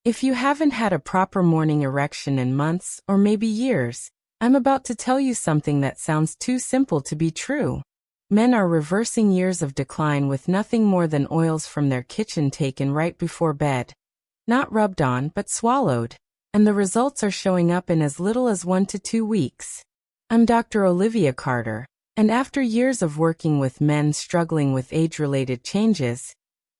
If you haven't had a proper morning erection in months or maybe years, I'm about to tell you something that sounds too simple to be true. Men are reversing years of decline with nothing more than oils from their kitchen taken right before bed. Not rubbed on but swallowed. And the results are showing up in as little as 1 to 2 weeks. I'm Dr. Olivia Carter, and after years of working with men struggling with age-related changes,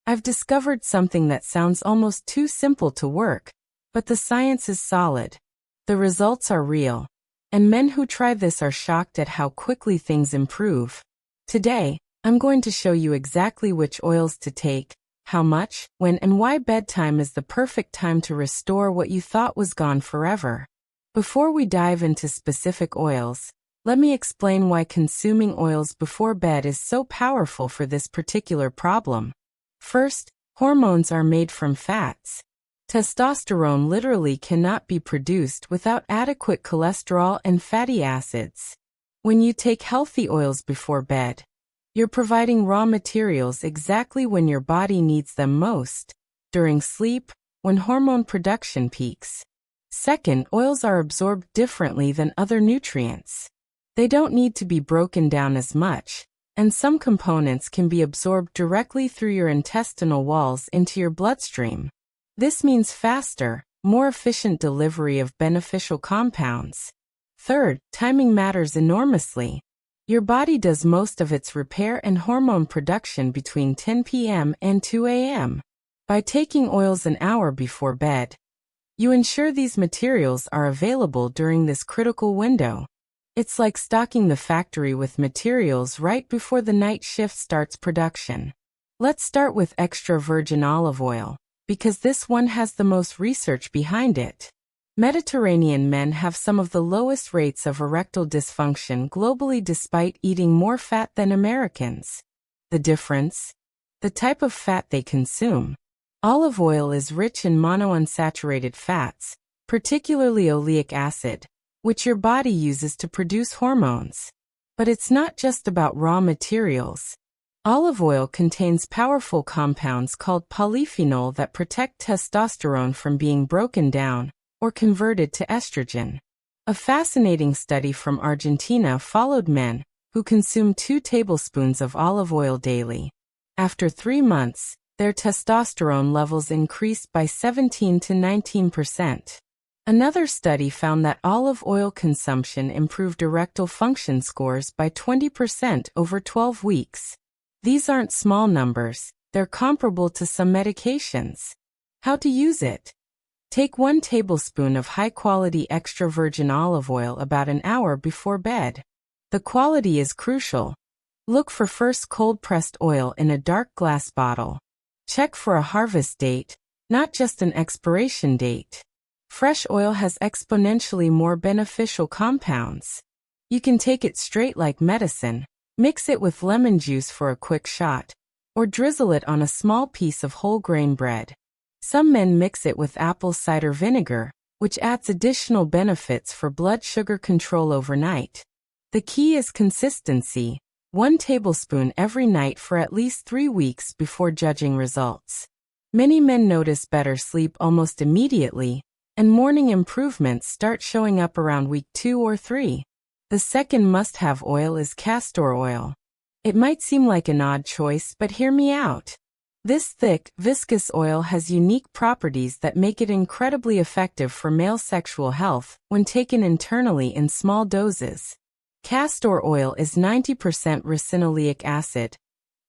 I've discovered something that sounds almost too simple to work, but the science is solid. The results are real, and men who try this are shocked at how quickly things improve. Today, I'm going to show you exactly which oils to take, how much, when, and why bedtime is the perfect time to restore what you thought was gone forever. Before we dive into specific oils, let me explain why consuming oils before bed is so powerful for this particular problem. First, hormones are made from fats. Testosterone literally cannot be produced without adequate cholesterol and fatty acids. When you take healthy oils before bed, you're providing raw materials exactly when your body needs them most, during sleep, when hormone production peaks. Second, oils are absorbed differently than other nutrients. They don't need to be broken down as much, and some components can be absorbed directly through your intestinal walls into your bloodstream. This means faster, more efficient delivery of beneficial compounds. Third, timing matters enormously. Your body does most of its repair and hormone production between 10 p.m. and 2 a.m. By taking oils an hour before bed, you ensure these materials are available during this critical window. It's like stocking the factory with materials right before the night shift starts production. Let's start with extra virgin olive oil, because this one has the most research behind it. Mediterranean men have some of the lowest rates of erectile dysfunction globally despite eating more fat than Americans. The difference? The type of fat they consume. Olive oil is rich in monounsaturated fats, particularly oleic acid, which your body uses to produce hormones. But it's not just about raw materials. Olive oil contains powerful compounds called polyphenol that protect testosterone from being broken down or converted to estrogen. A fascinating study from Argentina followed men who consumed 2 tablespoons of olive oil daily. After 3 months, their testosterone levels increased by 17 to 19%. Another study found that olive oil consumption improved erectile function scores by 20% over 12 weeks. These aren't small numbers, they're comparable to some medications. How to use it? Take 1 tablespoon of high-quality extra virgin olive oil about an hour before bed. The quality is crucial. Look for first cold-pressed oil in a dark glass bottle. Check for a harvest date, not just an expiration date. Fresh oil has exponentially more beneficial compounds. You can take it straight like medicine, mix it with lemon juice for a quick shot, or drizzle it on a small piece of whole grain bread. Some men mix it with apple cider vinegar, which adds additional benefits for blood sugar control overnight. The key is consistency, 1 tablespoon every night for at least 3 weeks before judging results. Many men notice better sleep almost immediately, and morning improvements start showing up around week 2 or 3. The second must-have oil is castor oil. It might seem like an odd choice, but hear me out. This thick, viscous oil has unique properties that make it incredibly effective for male sexual health when taken internally in small doses. Castor oil is 90% ricinoleic acid,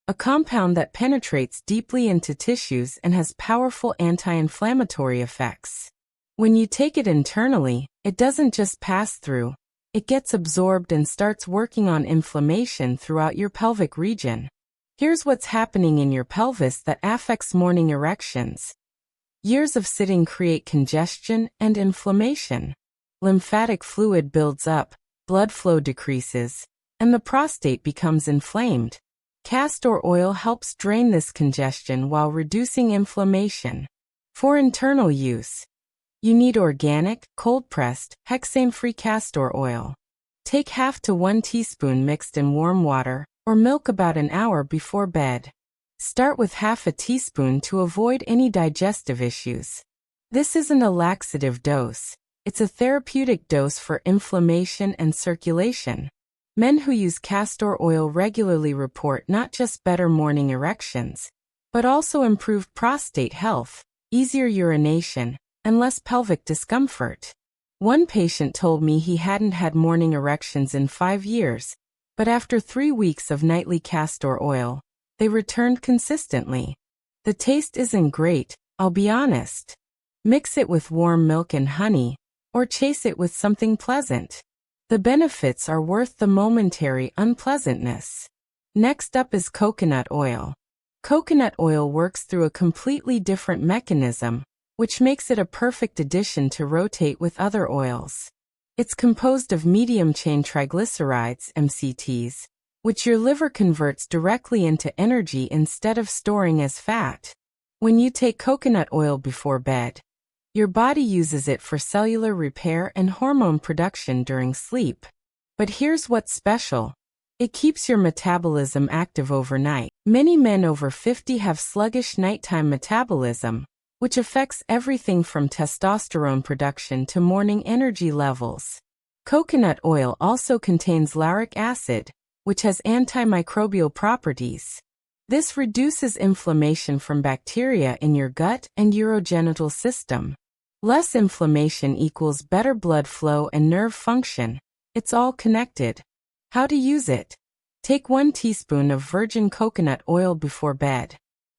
a compound that penetrates deeply into tissues and has powerful anti-inflammatory effects. When you take it internally, it doesn't just pass through, it gets absorbed and starts working on inflammation throughout your pelvic region. Here's what's happening in your pelvis that affects morning erections. Years of sitting create congestion and inflammation. Lymphatic fluid builds up, blood flow decreases, and the prostate becomes inflamed. Castor oil helps drain this congestion while reducing inflammation. For internal use, you need organic, cold-pressed, hexane-free castor oil. Take half to 1 teaspoon mixed in warm water or milk about an hour before bed. Start with half a teaspoon to avoid any digestive issues. This isn't a laxative dose. It's a therapeutic dose for inflammation and circulation. Men who use castor oil regularly report not just better morning erections, but also improved prostate health, easier urination, and less pelvic discomfort. One patient told me he hadn't had morning erections in 5 years, but after 3 weeks of nightly castor oil, they returned consistently. The taste isn't great, I'll be honest. Mix it with warm milk and honey, or chase it with something pleasant. The benefits are worth the momentary unpleasantness. Next up is coconut oil. Coconut oil works through a completely different mechanism, which makes it a perfect addition to rotate with other oils. It's composed of medium-chain triglycerides, MCTs, which your liver converts directly into energy instead of storing as fat. When you take coconut oil before bed, your body uses it for cellular repair and hormone production during sleep. But here's what's special. It keeps your metabolism active overnight. Many men over 50 have sluggish nighttime metabolism, which affects everything from testosterone production to morning energy levels. Coconut oil also contains lauric acid, which has antimicrobial properties. This reduces inflammation from bacteria in your gut and urogenital system. Less inflammation equals better blood flow and nerve function. It's all connected. How to use it? Take 1 teaspoon of virgin coconut oil before bed.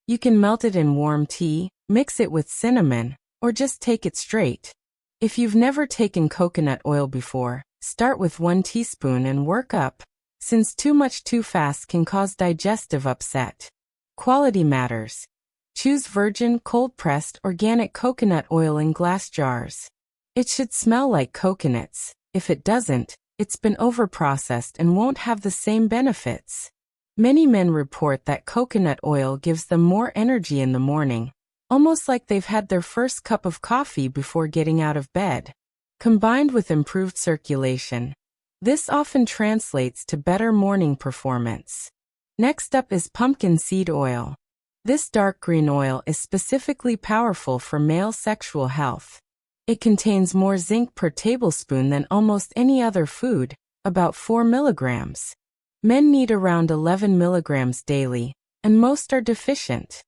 You can melt it in warm tea, mix it with cinnamon, or just take it straight. If you've never taken coconut oil before, start with 1 teaspoon and work up, since too much too fast can cause digestive upset. Quality matters. Choose virgin, cold-pressed, organic coconut oil in glass jars. It should smell like coconuts. If it doesn't, it's been overprocessed and won't have the same benefits. Many men report that coconut oil gives them more energy in the morning, almost like they've had their first cup of coffee before getting out of bed. Combined with improved circulation, this often translates to better morning performance. Next up is pumpkin seed oil. This dark green oil is specifically powerful for male sexual health. It contains more zinc per tablespoon than almost any other food, about 4 milligrams. Men need around 11 milligrams daily, and most are deficient.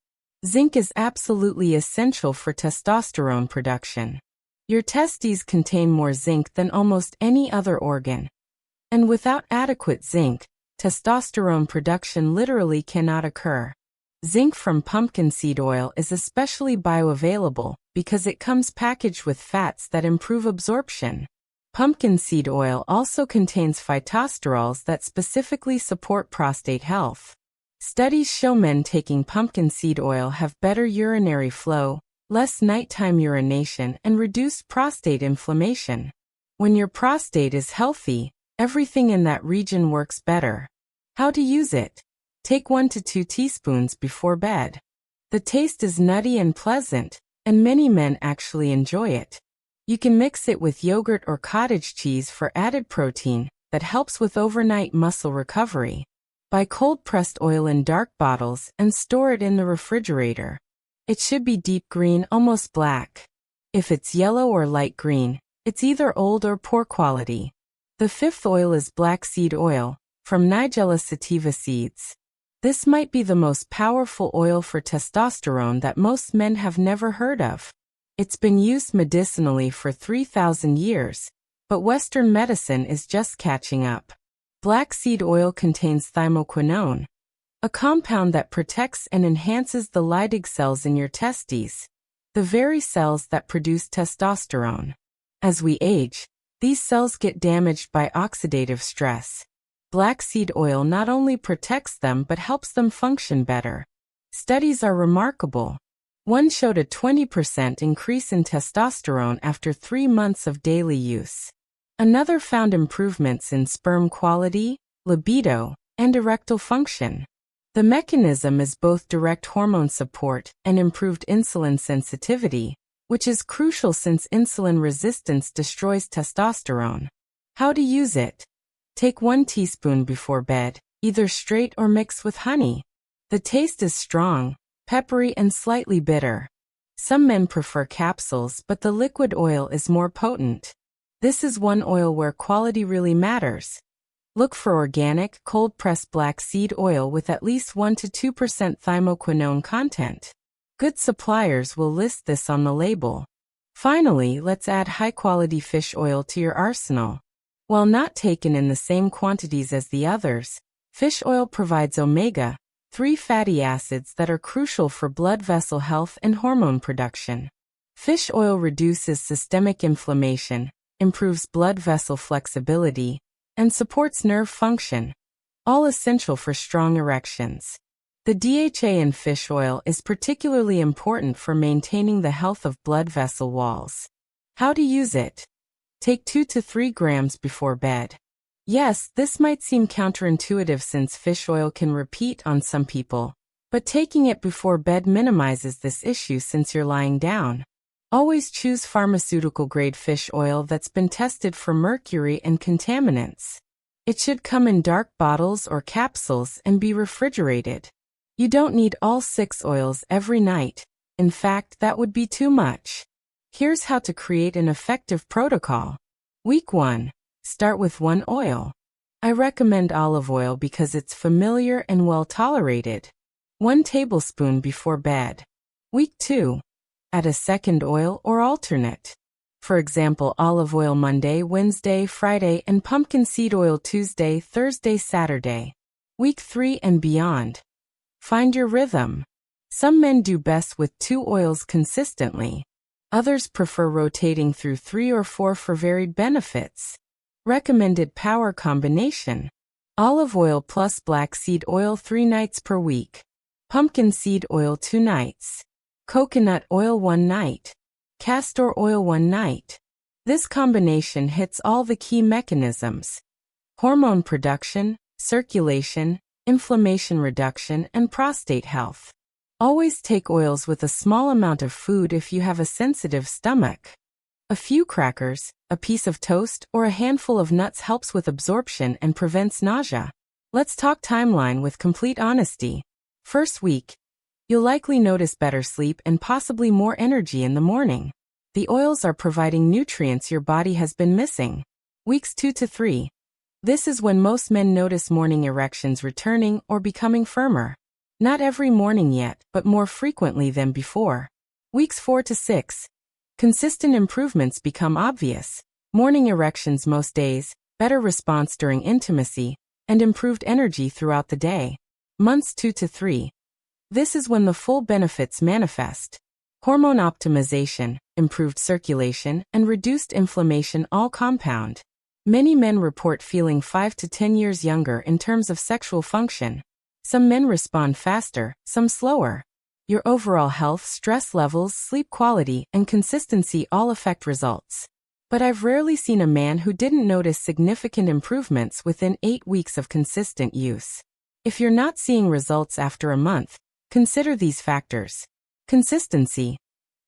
Zinc is absolutely essential for testosterone production. Your testes contain more zinc than almost any other organ. And without adequate zinc, testosterone production literally cannot occur. Zinc from pumpkin seed oil is especially bioavailable because it comes packaged with fats that improve absorption. Pumpkin seed oil also contains phytosterols that specifically support prostate health. Studies show men taking pumpkin seed oil have better urinary flow, less nighttime urination, and reduced prostate inflammation. When your prostate is healthy, everything in that region works better. How to use it? Take 1 to 2 teaspoons before bed. The taste is nutty and pleasant, and many men actually enjoy it. You can mix it with yogurt or cottage cheese for added protein that helps with overnight muscle recovery. Buy cold-pressed oil in dark bottles and store it in the refrigerator. It should be deep green, almost black. If it's yellow or light green, it's either old or poor quality. The 5th oil is black seed oil, from Nigella sativa seeds. This might be the most powerful oil for testosterone that most men have never heard of. It's been used medicinally for 3,000 years, but Western medicine is just catching up. Black seed oil contains thymoquinone, a compound that protects and enhances the Leydig cells in your testes, the very cells that produce testosterone. As we age, these cells get damaged by oxidative stress. Black seed oil not only protects them but helps them function better. Studies are remarkable. One showed a 20% increase in testosterone after 3 months of daily use. Another found improvements in sperm quality, libido, and erectile function. The mechanism is both direct hormone support and improved insulin sensitivity, which is crucial since insulin resistance destroys testosterone. How to use it? Take 1 teaspoon before bed, either straight or mix with honey. The taste is strong, peppery, and slightly bitter. Some men prefer capsules, but the liquid oil is more potent. This is one oil where quality really matters. Look for organic, cold-pressed black seed oil with at least 1 to 2% thymoquinone content. Good suppliers will list this on the label. Finally, let's add high-quality fish oil to your arsenal. While not taken in the same quantities as the others, fish oil provides omega-3 fatty acids that are crucial for blood vessel health and hormone production. Fish oil reduces systemic inflammation, improves blood vessel flexibility, and supports nerve function, all essential for strong erections. The DHA in fish oil is particularly important for maintaining the health of blood vessel walls. How to use it? Take 2 to 3 grams before bed. Yes, this might seem counterintuitive since fish oil can repeat on some people, but taking it before bed minimizes this issue since you're lying down. Always choose pharmaceutical-grade fish oil that's been tested for mercury and contaminants. It should come in dark bottles or capsules and be refrigerated. You don't need all 6 oils every night. In fact, that would be too much. Here's how to create an effective protocol. Week 1. Start with 1 oil. I recommend olive oil because it's familiar and well tolerated. 1 tablespoon before bed. Week 2. Add a second oil or alternate. For example, olive oil Monday, Wednesday, Friday, and pumpkin seed oil Tuesday, Thursday, Saturday. Week 3 and beyond. Find your rhythm. Some men do best with 2 oils consistently. Others prefer rotating through 3 or 4 for varied benefits. Recommended power combination. Olive oil plus black seed oil 3 nights per week. Pumpkin seed oil 2 nights. Coconut oil 1 night. Castor oil 1 night. This combination hits all the key mechanisms: hormone production, circulation, inflammation reduction, and prostate health. Always take oils with a small amount of food if you have a sensitive stomach. A few crackers, a piece of toast, or a handful of nuts helps with absorption and prevents nausea. Let's talk timeline with complete honesty. First week. You'll likely notice better sleep and possibly more energy in the morning. The oils are providing nutrients your body has been missing. Weeks 2 to 3. This is when most men notice morning erections returning or becoming firmer. Not every morning yet, but more frequently than before. Weeks 4 to 6. Consistent improvements become obvious. Morning erections most days, better response during intimacy, and improved energy throughout the day. Months 2 to 3. This is when the full benefits manifest. Hormone optimization, improved circulation, and reduced inflammation all compound. Many men report feeling 5 to 10 years younger in terms of sexual function. Some men respond faster, some slower. Your overall health, stress levels, sleep quality, and consistency all affect results. But I've rarely seen a man who didn't notice significant improvements within 8 weeks of consistent use. If you're not seeing results after a month, consider these factors. Consistency.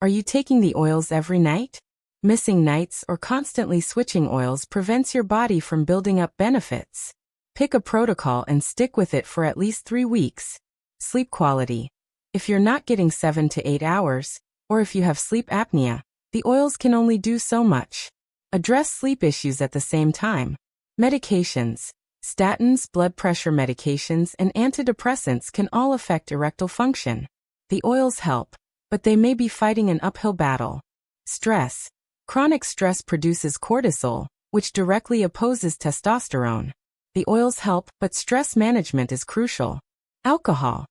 Are you taking the oils every night? Missing nights or constantly switching oils prevents your body from building up benefits. Pick a protocol and stick with it for at least 3 weeks. Sleep quality. If you're not getting 7 to 8 hours, or if you have sleep apnea, the oils can only do so much. Address sleep issues at the same time. Medications. Statins, blood pressure medications, and antidepressants can all affect erectile function. The oils help, but they may be fighting an uphill battle. Stress. Chronic stress produces cortisol, which directly opposes testosterone. The oils help, but stress management is crucial. Alcohol.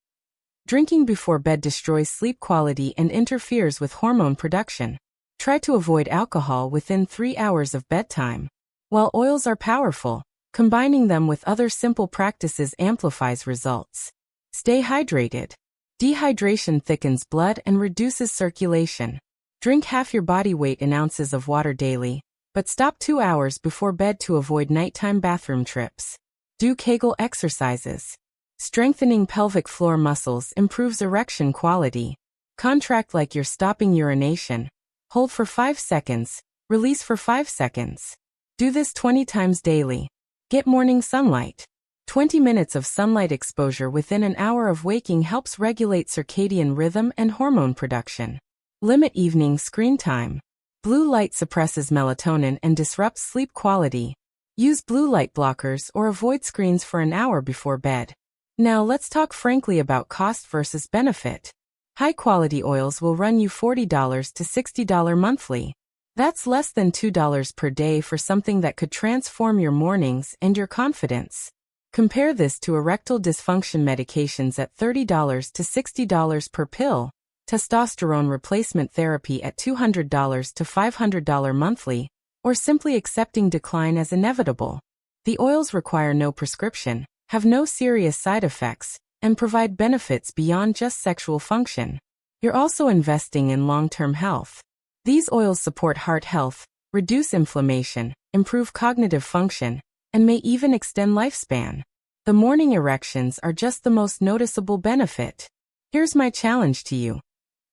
Drinking before bed destroys sleep quality and interferes with hormone production. Try to avoid alcohol within 3 hours of bedtime. While oils are powerful, combining them with other simple practices amplifies results. Stay hydrated. Dehydration thickens blood and reduces circulation. Drink half your body weight in ounces of water daily, but stop 2 hours before bed to avoid nighttime bathroom trips. Do Kegel exercises. Strengthening pelvic floor muscles improves erection quality. Contract like you're stopping urination. Hold for 5 seconds, release for 5 seconds. Do this 20 times daily. Get morning sunlight. 20 minutes of sunlight exposure within an hour of waking helps regulate circadian rhythm and hormone production. Limit evening screen time. Blue light suppresses melatonin and disrupts sleep quality. Use blue light blockers or avoid screens for an hour before bed. Now let's talk frankly about cost versus benefit. High-quality oils will run you $40 to $60 monthly. That's less than $2 per day for something that could transform your mornings and your confidence. Compare this to erectile dysfunction medications at $30 to $60 per pill, testosterone replacement therapy at $200 to $500 monthly, or simply accepting decline as inevitable. The oils require no prescription, have no serious side effects, and provide benefits beyond just sexual function. You're also investing in long-term health. These oils support heart health, reduce inflammation, improve cognitive function, and may even extend lifespan. The morning erections are just the most noticeable benefit. Here's my challenge to you.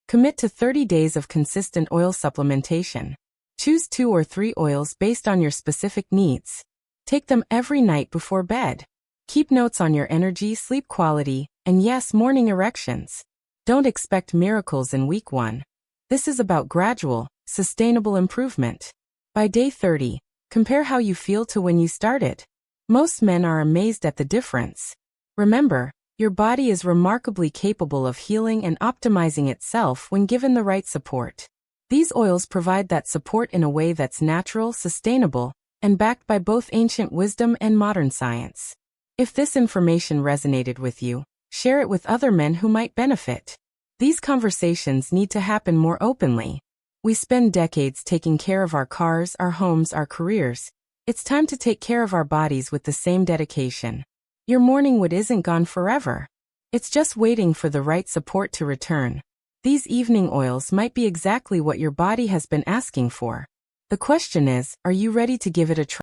Commit to 30 days of consistent oil supplementation. Choose 2 or 3 oils based on your specific needs. Take them every night before bed. Keep notes on your energy, sleep quality, and yes, morning erections. Don't expect miracles in week 1. This is about gradual, sustainable improvement. By day 30, compare how you feel to when you started. Most men are amazed at the difference. Remember, your body is remarkably capable of healing and optimizing itself when given the right support. These oils provide that support in a way that's natural, sustainable, and backed by both ancient wisdom and modern science. If this information resonated with you, share it with other men who might benefit. These conversations need to happen more openly. We spend decades taking care of our cars, our homes, our careers. It's time to take care of our bodies with the same dedication. Your morning wood isn't gone forever. It's just waiting for the right support to return. These evening oils might be exactly what your body has been asking for. The question is, are you ready to give it a try?